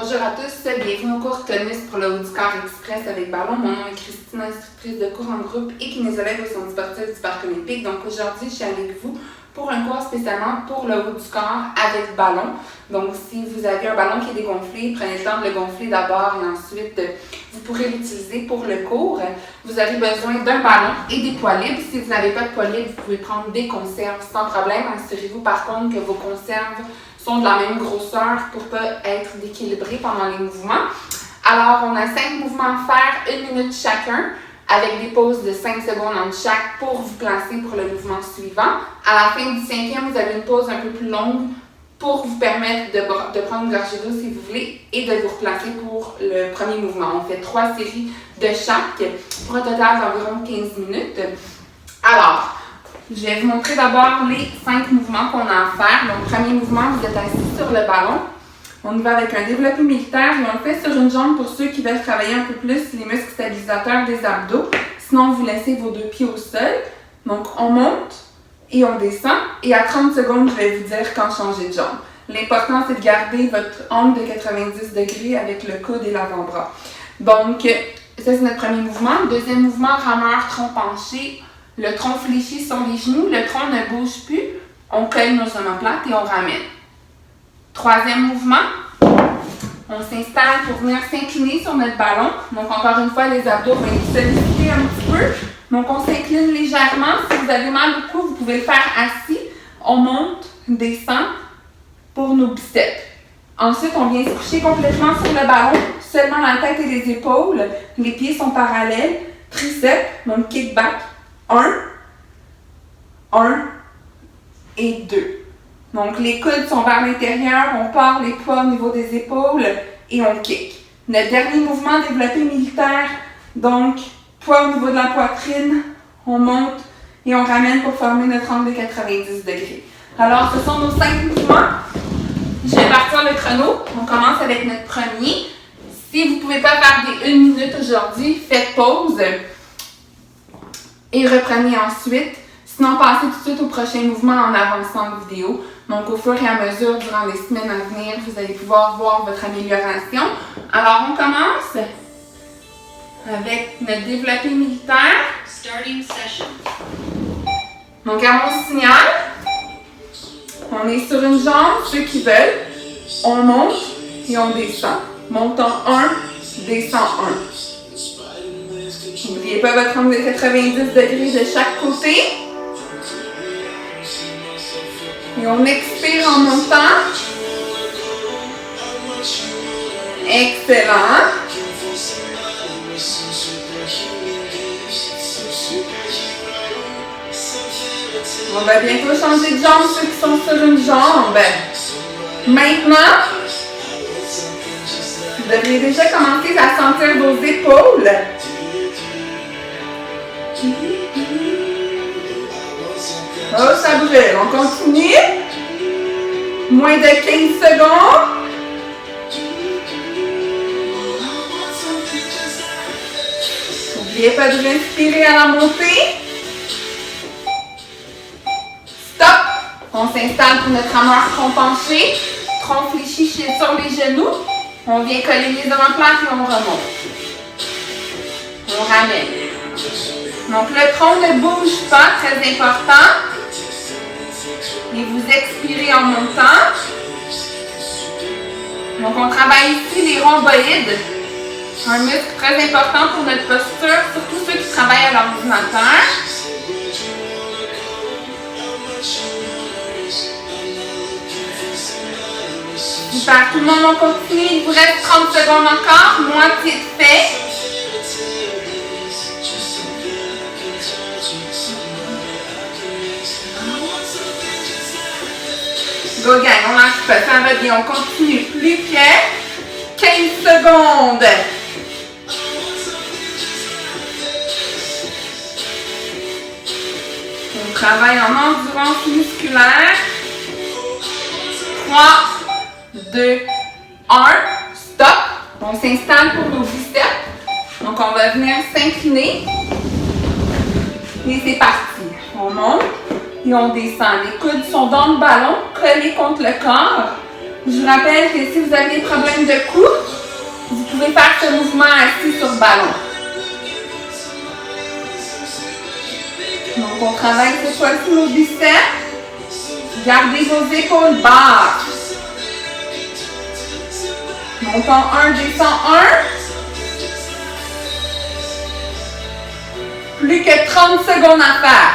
Bonjour à tous, bienvenue au cours Tennis pour le haut du corps express avec ballon. Mon nom est Christine, instructrice de cours en groupe et kinésologue au centre sportif du Parc olympique. Donc aujourd'hui, je suis avec vous pour un cours spécialement pour le haut du corps avec ballon. Donc si vous avez un ballon qui est dégonflé, prenez le temps de le gonfler d'abord et ensuite vous pourrez l'utiliser pour le cours. Vous aurez besoin d'un ballon et des poids libres. Si vous n'avez pas de poids libres, vous pouvez prendre des conserves sans problème. Assurez-vous par contre que vos conserves sont de la même grosseur pour ne pas être déséquilibrés pendant les mouvements. Alors, on a 5 mouvements à faire, 1 minute chacun, avec des pauses de 5 secondes entre chaque pour vous placer pour le mouvement suivant. À la fin du 5e, vous avez une pause un peu plus longue pour vous permettre de prendre une gorgée d'eau si vous voulez et de vous replacer pour le premier mouvement. On fait 3 séries de chaque pour un total d'environ 15 minutes. Alors, je vais vous montrer d'abord les 5 mouvements qu'on a à faire. Donc, premier mouvement, vous êtes assis sur le ballon. On y va avec un développé militaire et on le fait sur une jambe pour ceux qui veulent travailler un peu plus les muscles stabilisateurs des abdos. Sinon, vous laissez vos 2 pieds au sol. Donc, on monte et on descend. Et à 30 secondes, je vais vous dire quand changer de jambe. L'important, c'est de garder votre angle de 90 degrés avec le coude et l'avant-bras. Donc, ça, c'est notre premier mouvement. Deuxième mouvement, rameur, tronc penché. Le tronc fléchi sur les genoux, le tronc ne bouge plus, on colle nos omoplates et on ramène. Troisième mouvement, on s'installe pour venir s'incliner sur notre ballon. Donc encore une fois, les abdos vont être sollicités un petit peu. Donc on s'incline légèrement. Si vous avez mal au cou, vous pouvez le faire assis. On monte, descend pour nos biceps. Ensuite, on vient se coucher complètement sur le ballon, seulement la tête et les épaules. Les pieds sont parallèles. Triceps, donc kickback. 1 et 2. Donc, les coudes sont vers l'intérieur, on part les poids au niveau des épaules et on kick. Notre dernier mouvement, développé militaire, donc poids au niveau de la poitrine, on monte et on ramène pour former notre angle de 90 degrés. Alors, ce sont nos 5 mouvements. Je vais partir le chrono. On commence avec notre premier. Si vous ne pouvez pas faire des 1 minute aujourd'hui, faites pause. Et reprenez ensuite. Sinon, passez tout de suite au prochain mouvement en avançant la vidéo. Donc, au fur et à mesure, durant les semaines à venir, vous allez pouvoir voir votre amélioration. Alors, on commence avec notre développé militaire. Starting session. Donc, à mon signal, on est sur une jambe, ceux qui veulent. On monte et on descend. Montant 1, descend 1. N'oubliez pas votre angle de 90 degrés de chaque côté. Et on expire en montant. Excellent. On va bientôt changer de jambe, ceux qui sont sur une jambe. Maintenant, vous devriez déjà commencer à sentir vos épaules. Oh, ça brûle. On continue. Moins de 15 secondes. N'oubliez pas de respirer à la montée. Stop. On s'installe pour notre rameur tronc penché. Tronc fléchi sur les genoux. On vient coller les omoplates et on remonte. On ramène. Donc, le tronc ne bouge pas, très important. Et vous expirez en montant. Donc, on travaille ici les rhomboïdes. Un muscle très important pour notre posture, surtout ceux qui travaillent à l'ordinateur. Super, tout le monde on continue. Il vous reste 30 secondes encore, moitié de fait. Go gang, on lâche pas, ça va bien, on continue plus que 15 secondes. On travaille en endurance musculaire. 3, 2, 1, stop. On s'installe pour nos biceps. Donc on va venir s'incliner. Et c'est parti. On monte. Et on descend. Les coudes sont dans le ballon, collés contre le corps. Je vous rappelle que si vous avez des problèmes de cou, vous pouvez faire ce mouvement assis sur le ballon. Donc, on travaille cette fois-ci nos biceps. Gardez vos épaules basses. Montons 1, descend 1. Plus que 30 secondes à faire.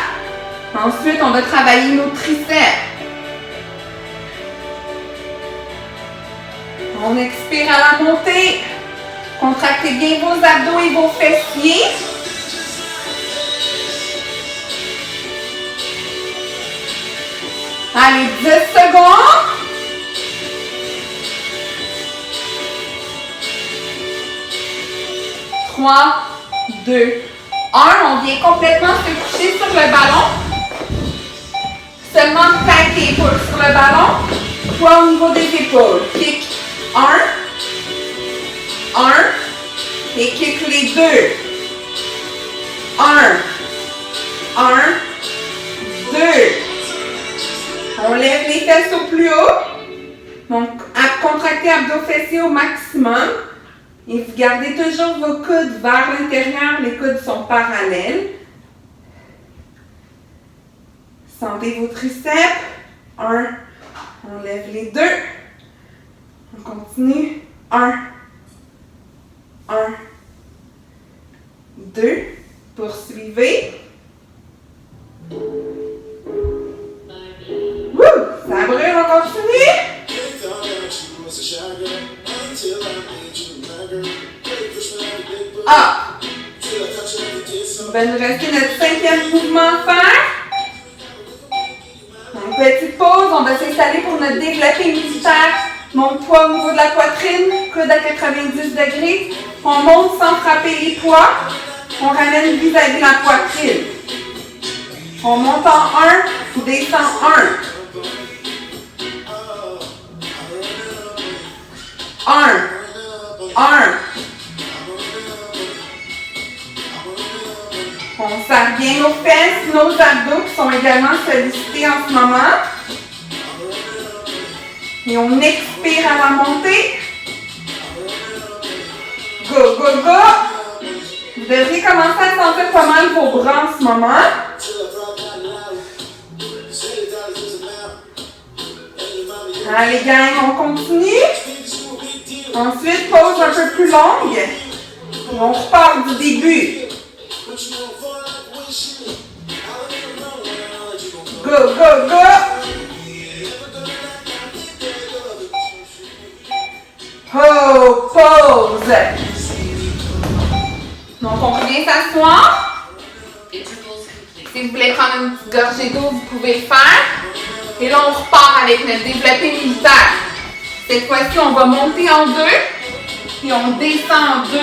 Ensuite, on va travailler nos triceps. On expire à la montée. Contractez bien vos abdos et vos fessiers. Allez, 10 secondes. 3, 2, 1. On vient complètement se coucher sur le ballon. Seulement plaquer les épaules sur le ballon. Poids au niveau des épaules. Kick 1. 1. Et kick les deux. 1. 1. 2. On lève les fesses au plus haut. Donc, contractez abdos fessiers au maximum. Et vous gardez toujours vos coudes vers l'intérieur. Les coudes sont parallèles. Sentez vos triceps. 1. On lève les deux. On continue. 1. 1. 2. Poursuivez. Wouh! Ça brûle, on continue. Ah! On va nous rester notre 5e mouvement à faire. Une petite pause, on va s'installer pour notre développé militaire. Mon poids au niveau de la poitrine, coude à 90 degrés. On monte sans frapper les poids. On ramène vis-à-vis la poitrine. On monte en 1, on descend 1. 1. On serre bien nos fesses, nos abdos qui sont également sollicités en ce moment. Et on expire à la montée. Go, go, go. Vous devriez commencer à sentir pas mal vos bras en ce moment. Allez, gang, on continue. Ensuite, pause un peu plus longue. On repart du début. Go, go, go. Oh, pause. Donc, on revient s'asseoir. Si vous voulez prendre une petite gorgée d'eau, vous pouvez le faire. Et là, on repart avec notre développé militaire. Cette fois-ci, on va monter en 2, puis on descend en 2.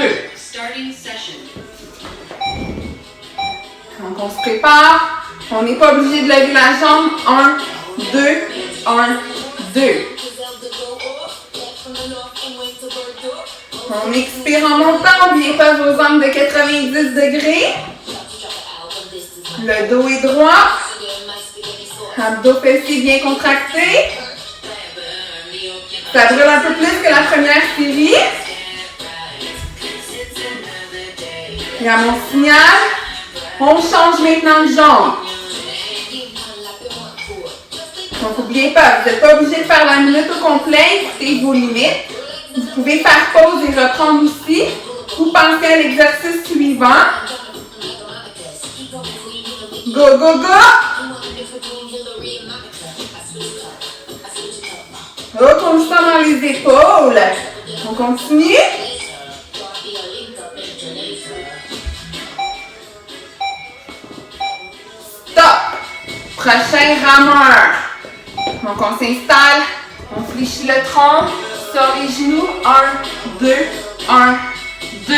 Donc, on se prépare. On n'est pas obligé de lever la jambe. 1, 2, 1, 2. On expire en montant. N'oubliez pas vos angles de 90 degrés. Le dos est droit. Abdos fessiers bien contractés. Ça brûle un peu plus que la première série. Et à mon signal, on change maintenant de jambe. Donc, n'oubliez pas, vous n'êtes pas obligé de faire la minute au complet. Écoutez vos limites. Vous pouvez faire pause et reprendre aussi. Ou penser à l'exercice suivant. Go, go, go! Reconduisons dans les épaules. On continue. Stop. Prochain rameur. Donc on s'installe. On fléchit le tronc sur les genoux. 1, 2, 1, 2.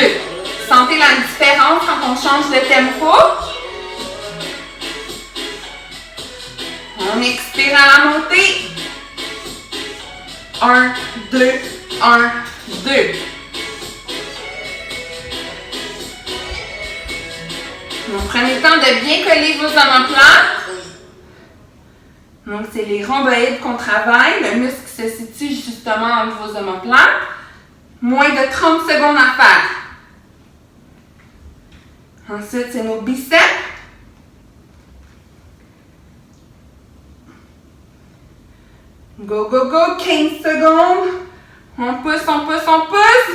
Sentez la différence quand on change de tempo. On expire à la montée. 1, 2, 1, 2. Donc, prenez le temps de bien coller vos omoplates. Donc, c'est les rhomboïdes qu'on travaille. Le muscle se situe justement entre vos omoplates. Moins de 30 secondes à faire. Ensuite, c'est nos biceps. Go, go, go. 15 secondes. On pousse, on pousse, on pousse.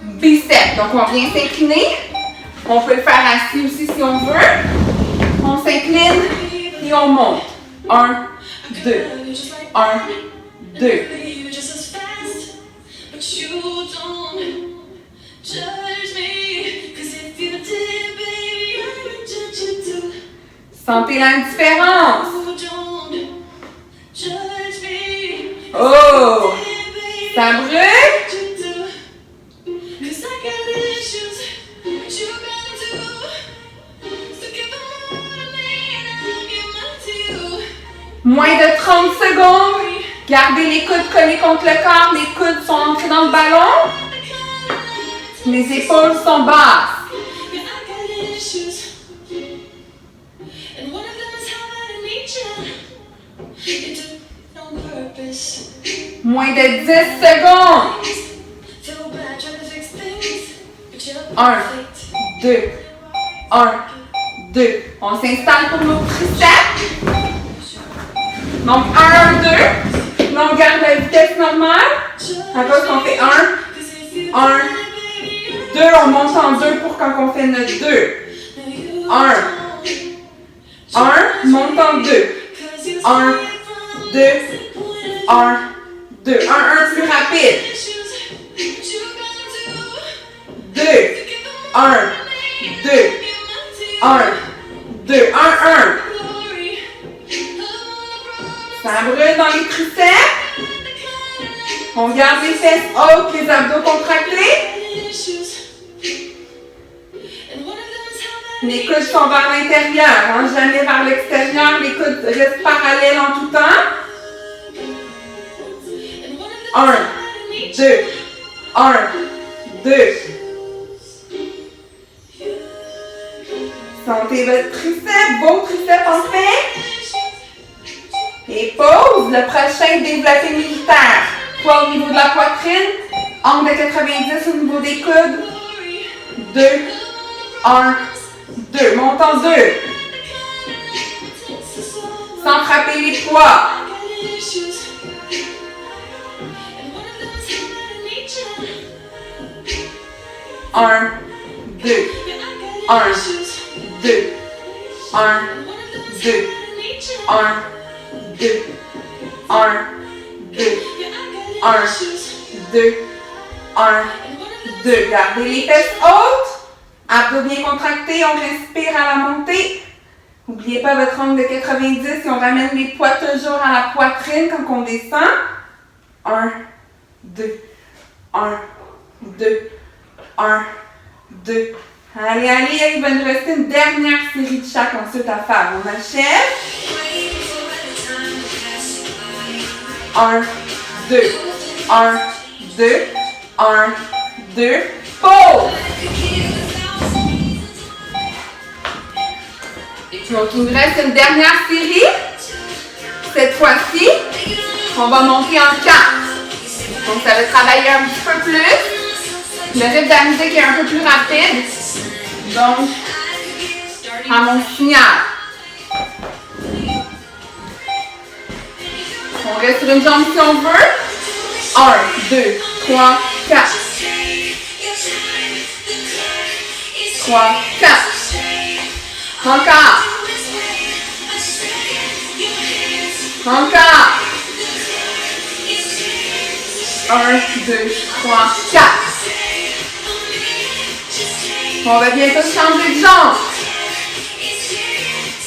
Biceps. Donc, on vient s'incliner. On peut le faire assis aussi si on veut. On s'incline et on monte. 1, 2. 1, 2. Sentez la différence. Oh! Ça brûle? Moins de 30 secondes. Gardez les coudes collés contre le corps. Les coudes sont entrés dans le ballon. Les épaules sont basses. Moins de 10 secondes. 1, 2, 1, 2. On s'installe pour nos triceps. Donc 1, 2. Là, on garde la vitesse normale. Après, on fait 1, 1, 2. On monte en 2 pour quand on fait notre 2. 1, 1, monte en 2. 1, 2, 1, 2. 1, 1 plus rapide. 2, 1, 2, 1, 2, 1, 1. Ça brûle dans les triceps. On garde les fesses hautes, les abdos contractés. Les coudes sont vers l'intérieur, hein, jamais vers l'extérieur. Les coudes restent parallèles en tout temps. 1, 2, 1, 2. Sentez votre triceps, beau triceps en fait. Et pause. Le prochain développé militaire. Poids au niveau de la poitrine. Angle de 90 au niveau des coudes. 2, 1, 2. Monte en 2. Sans frapper les poids. 1, 2. 1, 2. 1, 2. 1, 2, 1, 2, 1, 2, 1, 2. Gardez les fesses hautes. Abdos bien contractés. On respire à la montée. N'oubliez pas votre angle de 90 et on ramène les poids toujours à la poitrine quand on descend. 1, 2, 1, 2, 1, 2. Allez, allez, il va nous rester une dernière série de chaque ensuite à faire. On achève. 1, 2, 1, 2, 1, 2, pause! Donc, il nous reste une dernière série. Cette fois-ci, on va monter en 4. Donc, ça va travailler un petit peu plus. Le rythme de la musique est un peu plus rapide. Donc, à mon signal. On reste sur une jambe si on veut. 1, 2, 3, 4. 3, 4. Encore. Encore. 1, 2, 3, 4. On va bientôt changer de jambe.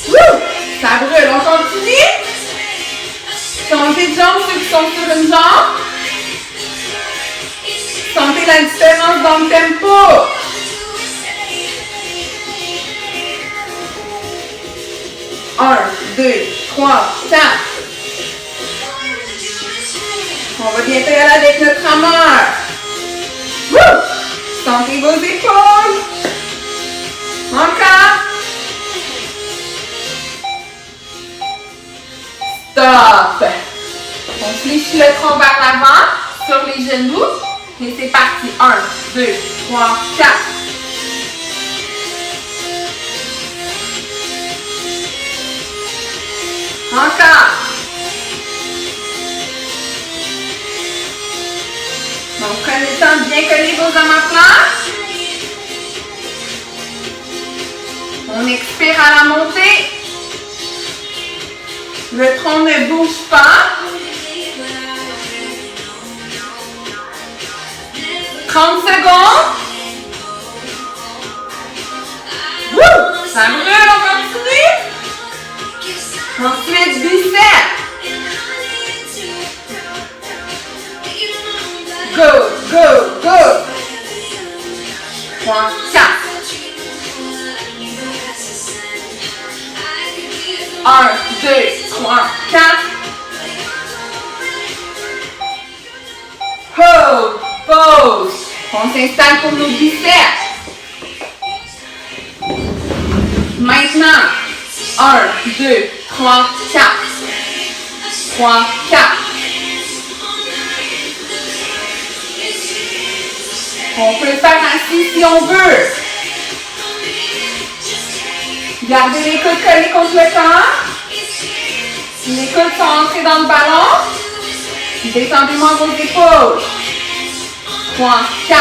Wouh! Ça brûle. On continue. Changez de jambe ceux qui sont sur une jambe. Sentez la différence dans le tempo. Un, 2, 3, 4. On va bientôt y aller avec notre rameur. Wouh! Sentez vos épaules. Encore. Stop. On fléchit le tronc vers l'avant, sur les genoux. Et c'est parti. 1, 2, 3, 4. Encore. Donc, prenez le temps de bien coller vos omoplates. On expire à la montée. Le tronc ne bouge pas. 30 secondes. Wouh! Ça brûle, on continue. Ensuite, biceps. Go, go, go. 3, 4. 1, 2, 3, 4. Hold, pause. On s'installe pour nos biceps. Maintenant, 1, 2, 3, 4. 3, 4. On peut le faire assis si on veut. Gardez les coudes collés contre le corps. Les coudes sont entrés dans le ballon. Détendez-moi vos épaules. 3, 4.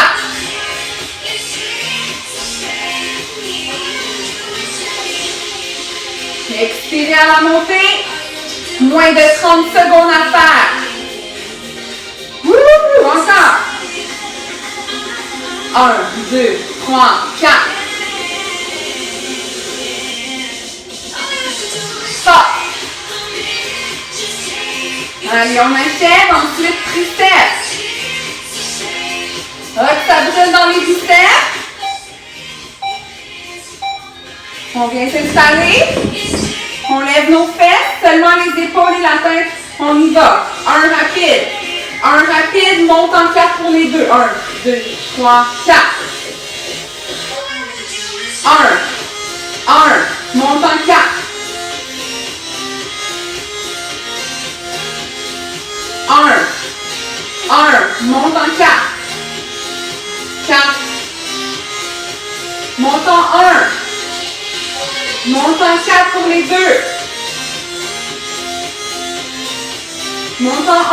Expirez à la montée. Moins de 30 secondes à faire. Wouhou! Encore. 1, 2, 3, 4. Stop. Allez, on achève. Ensuite, triceps. Hop, ça brûle dans les biceps. On vient s'installer. On lève nos fesses, seulement les épaules et la tête. On y va. Un rapide. Un rapide, monte en 4 pour les deux. 1, 2, 3, 4. 1, monte en 4. 1, monte en 4. 4. Monte en 1. Monte en 4 pour les deux. Monte en 1.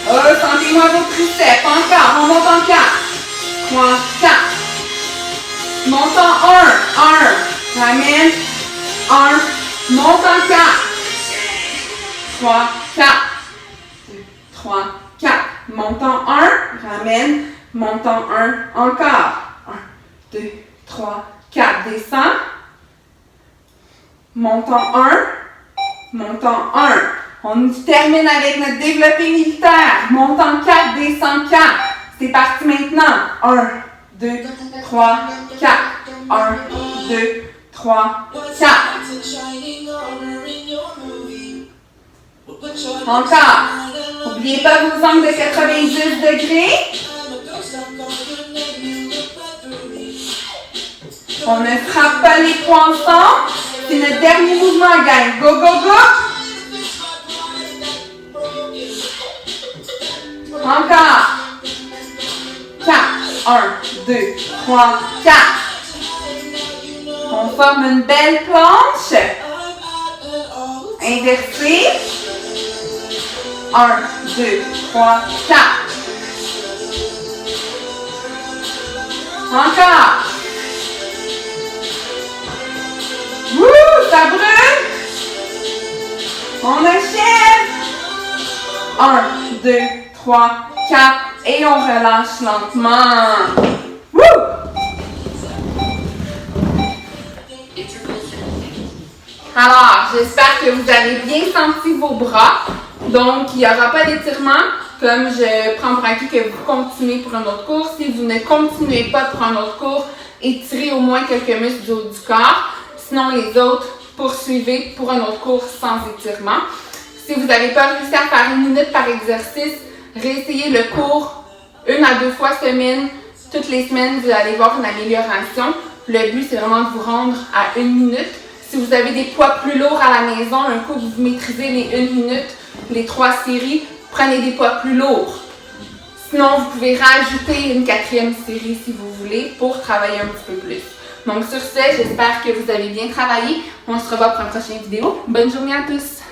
Oh, sentez-moi vos triceps. Encore. On monte en 4. 3, 4. Monte en 1. Ramène. 1. Monte en 4. 3, 4. 2, 3, 4. Monte en 1. Ramène. Monte en 1. Encore. 1, 2, 3, 4. Descends. Monte en 1. Monte en 1. On termine avec notre développé militaire. Monte en 4, descend 4. C'est parti maintenant. 1, 2, 3, 4. 1, 2, 3, 4. Encore. N'oubliez pas vos angles de 90 degrés. On ne frappe pas les poings ensemble. C'est notre dernier mouvement, gang. Go, go, go. Encore. 4. 1, 2, 3, 4. On forme une belle planche. Inversée. 1, 2, 3, 4. Encore. Wouh, ça brûle. On achève. 1, 2, 3, 4. Et on relâche lentement. Wouh! Alors, j'espère que vous avez bien senti vos bras. Donc, il n'y aura pas d'étirement, comme je prends pour acquis que vous continuez pour un autre cours. Si vous ne continuez pas pour un autre cours, étirez au moins quelques muscles du haut du corps. Sinon, les autres, poursuivez pour un autre cours sans étirement. Si vous n'avez pas réussi à faire 1 minute par exercice, réessayez le cours 1 à 2 fois semaine. Toutes les semaines, vous allez voir une amélioration. Le but, c'est vraiment de vous rendre à 1 minute. Si vous avez des poids plus lourds à la maison, un coup que vous maîtrisez les 1 minute, les 3 séries, prenez des poids plus lourds. Sinon, vous pouvez rajouter une 4e série si vous voulez pour travailler un petit peu plus. Donc sur ce, j'espère que vous avez bien travaillé. On se revoit pour une prochaine vidéo. Bonne journée à tous!